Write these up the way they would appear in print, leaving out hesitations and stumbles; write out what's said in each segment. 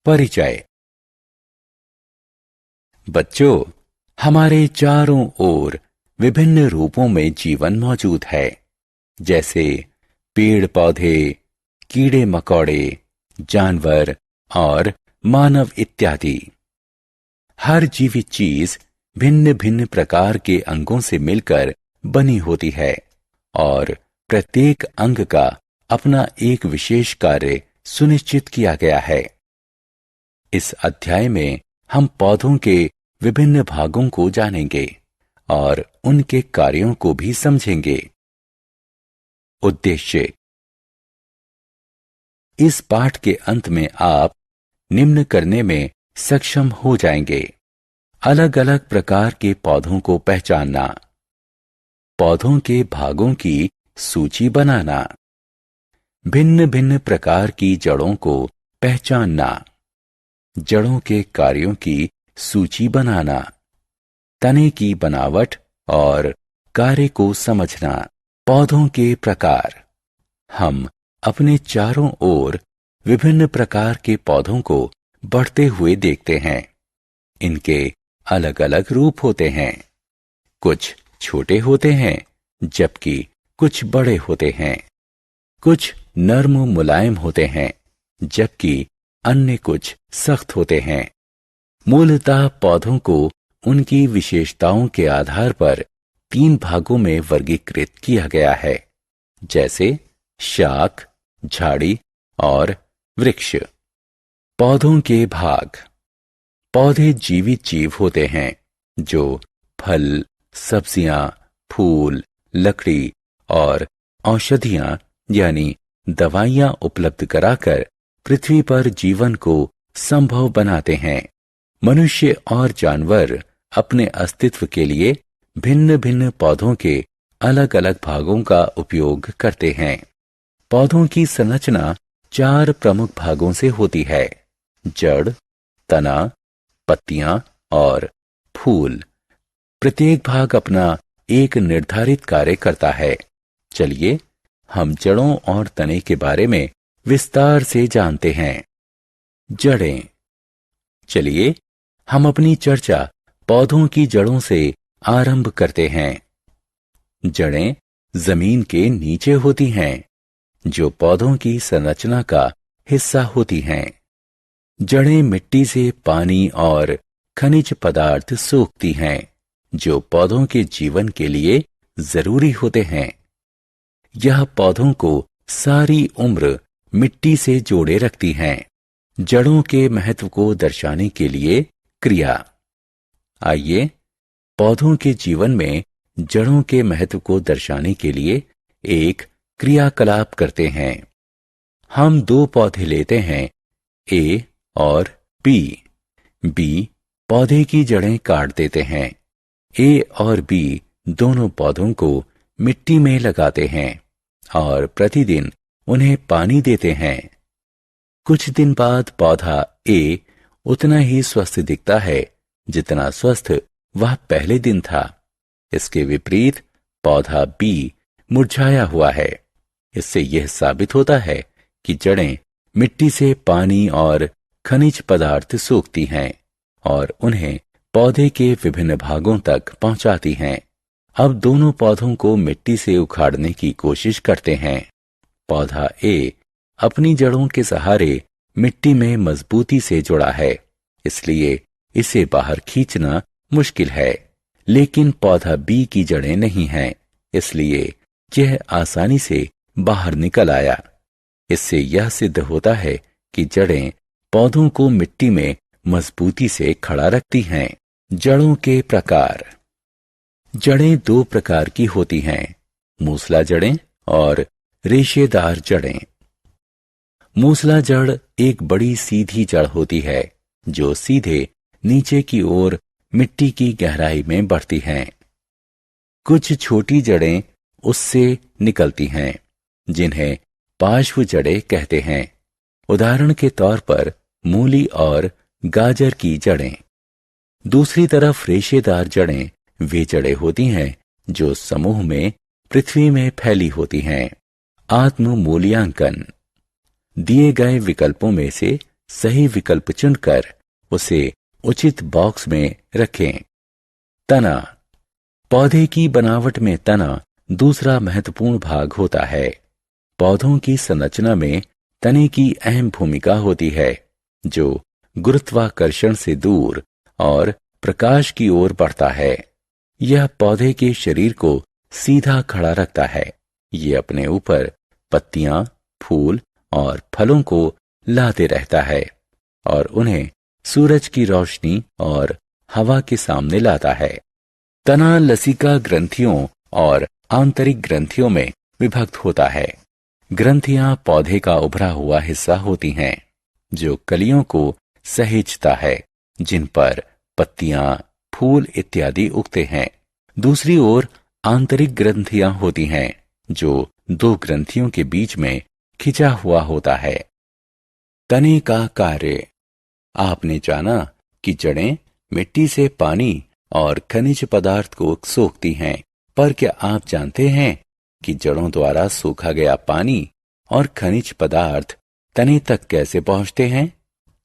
परिचय। बच्चों, हमारे चारों ओर विभिन्न रूपों में जीवन मौजूद है, जैसे पेड़ पौधे, कीड़े मकोड़े, जानवर और मानव इत्यादि। हर जीवित चीज भिन्न भिन्न प्रकार के अंगों से मिलकर बनी होती है और प्रत्येक अंग का अपना एक विशेष कार्य सुनिश्चित किया गया है। इस अध्याय में हम पौधों के विभिन्न भागों को जानेंगे और उनके कार्यों को भी समझेंगे। उद्देश्य। इस पाठ के अंत में आप निम्न करने में सक्षम हो जाएंगे: अलग अलग प्रकार के पौधों को पहचानना, पौधों के भागों की सूची बनाना, भिन्न भिन्न प्रकार की जड़ों को पहचानना, जड़ों के कार्यों की सूची बनाना, तने की बनावट और कार्य को समझना। पौधों के प्रकार। हम अपने चारों ओर विभिन्न प्रकार के पौधों को बढ़ते हुए देखते हैं। इनके अलग अलग रूप होते हैं। कुछ छोटे होते हैं जबकि कुछ बड़े होते हैं। कुछ नर्म मुलायम होते हैं जबकि अन्य कुछ सख्त होते हैं। मूलतः पौधों को उनकी विशेषताओं के आधार पर 3 भागों में वर्गीकृत किया गया है, जैसे शाख, झाड़ी और वृक्ष। पौधों के भाग। पौधे जीवित जीव होते हैं जो फल, सब्जियां, फूल, लकड़ी और औषधियां यानी दवाइयां उपलब्ध कराकर पृथ्वी पर जीवन को संभव बनाते हैं। मनुष्य और जानवर अपने अस्तित्व के लिए भिन्न भिन्न पौधों के अलग अलग भागों का उपयोग करते हैं। पौधों की संरचना 4 प्रमुख भागों से होती है: जड़, तना, पत्तियां और फूल। प्रत्येक भाग अपना एक निर्धारित कार्य करता है। चलिए हम जड़ों और तने के बारे में विस्तार से जानते हैं। जड़ें। चलिए हम अपनी चर्चा पौधों की जड़ों से आरंभ करते हैं। जड़ें जमीन के नीचे होती हैं, जो पौधों की संरचना का हिस्सा होती हैं। जड़ें मिट्टी से पानी और खनिज पदार्थ सोखती हैं, जो पौधों के जीवन के लिए जरूरी होते हैं। यह पौधों को सारी उम्र मिट्टी से जोड़े रखती हैं। जड़ों के महत्व को दर्शाने के लिए क्रिया। आइए पौधों के जीवन में जड़ों के महत्व को दर्शाने के लिए एक क्रियाकलाप करते हैं। हम 2 पौधे लेते हैं, ए और बी। बी पौधे की जड़ें काट देते हैं। ए और बी दोनों पौधों को मिट्टी में लगाते हैं और प्रतिदिन उन्हें पानी देते हैं। कुछ दिन बाद पौधा ए उतना ही स्वस्थ दिखता है जितना स्वस्थ वह पहले दिन था। इसके विपरीत पौधा बी मुरझाया हुआ है। इससे यह साबित होता है कि जड़ें मिट्टी से पानी और खनिज पदार्थ सोखती हैं और उन्हें पौधे के विभिन्न भागों तक पहुंचाती हैं। अब दोनों पौधों को मिट्टी से उखाड़ने की कोशिश करते हैं। पौधा ए अपनी जड़ों के सहारे मिट्टी में मजबूती से जुड़ा है, इसलिए इसे बाहर खींचना मुश्किल है। लेकिन पौधा बी की जड़ें नहीं हैं, इसलिए यह आसानी से बाहर निकल आया। इससे यह सिद्ध होता है कि जड़ें पौधों को मिट्टी में मजबूती से खड़ा रखती हैं। जड़ों के प्रकार। जड़ें 2 प्रकार की होती हैं: मूसला जड़ें और रेशेदार जड़ें। मूसला जड़ एक बड़ी सीधी जड़ होती है जो सीधे नीचे की ओर मिट्टी की गहराई में बढ़ती हैं। कुछ छोटी जड़ें उससे निकलती हैं, जिन्हें पार्श्व जड़ें कहते हैं। उदाहरण के तौर पर मूली और गाजर की जड़ें। दूसरी तरफ रेशेदार जड़ें वे जड़ें होती हैं जो समूह में पृथ्वी में फैली होती हैं। आत्म मूल्यांकन। दिए गए विकल्पों में से सही विकल्प चुनकर उसे उचित बॉक्स में रखें। तना। पौधे की बनावट में तना दूसरा महत्वपूर्ण भाग होता है। पौधों की संरचना में तने की अहम भूमिका होती है, जो गुरुत्वाकर्षण से दूर और प्रकाश की ओर बढ़ता है। यह पौधे के शरीर को सीधा खड़ा रखता है। ये अपने ऊपर पत्तियां, फूल और फलों को लाते रहता है और उन्हें सूरज की रोशनी और हवा के सामने लाता है। तना लसिका ग्रंथियों और आंतरिक ग्रंथियों में विभक्त होता है। ग्रंथियां पौधे का उभरा हुआ हिस्सा होती हैं, जो कलियों को सहेजता है, जिन पर पत्तियां, फूल इत्यादि उगते हैं। दूसरी ओर आंतरिक ग्रंथियां होती हैं, जो दो ग्रंथियों के बीच में खिंचा हुआ होता है। तने का कार्य। आपने जाना कि जड़ें मिट्टी से पानी और खनिज पदार्थ को सोखती हैं, पर क्या आप जानते हैं कि जड़ों द्वारा सोखा गया पानी और खनिज पदार्थ तने तक कैसे पहुंचते हैं?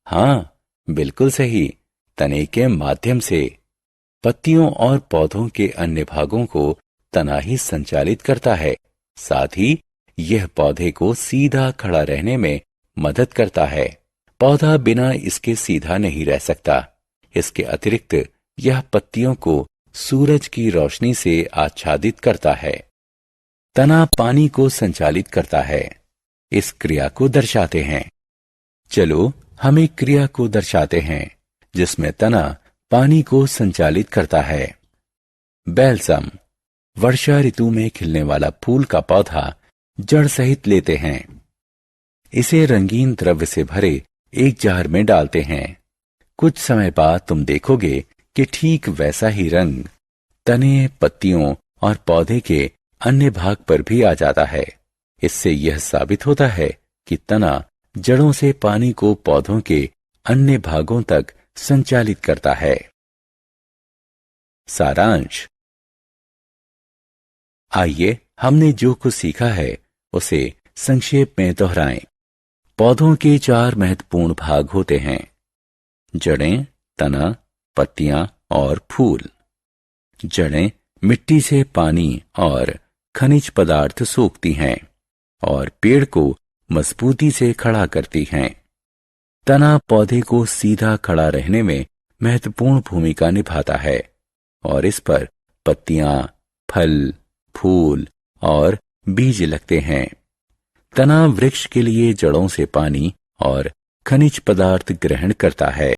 हाँ, बिल्कुल सही, तने के माध्यम से। पत्तियों और पौधों के अन्य भागों को तना ही संचालित करता है। साथ ही यह पौधे को सीधा खड़ा रहने में मदद करता है। पौधा बिना इसके सीधा नहीं रह सकता। इसके अतिरिक्त यह पत्तियों को सूरज की रोशनी से आच्छादित करता है। तना पानी को संचालित करता है। इस क्रिया को दर्शाते हैं। चलो हम एक क्रिया को दर्शाते हैं जिसमें तना पानी को संचालित करता है। बैल्सम। वर्षा ऋतु में खिलने वाला फूल का पौधा जड़ सहित लेते हैं। इसे रंगीन द्रव्य से भरे एक जार में डालते हैं। कुछ समय बाद तुम देखोगे कि ठीक वैसा ही रंग तने, पत्तियों और पौधे के अन्य भाग पर भी आ जाता है। इससे यह साबित होता है कि तना जड़ों से पानी को पौधों के अन्य भागों तक संचालित करता है। सारांश। आइए हमने जो कुछ सीखा है उसे संक्षेप में दोहराएं। पौधों के 4 महत्वपूर्ण भाग होते हैं: जड़ें, तना, पत्तियां और फूल। जड़ें मिट्टी से पानी और खनिज पदार्थ सोखती हैं और पेड़ को मजबूती से खड़ा करती हैं। तना पौधे को सीधा खड़ा रहने में महत्वपूर्ण भूमिका निभाता है और इस पर पत्तियां, फल, फूल और बीज लगते हैं। तना वृक्ष के लिए जड़ों से पानी और खनिज पदार्थ ग्रहण करता है।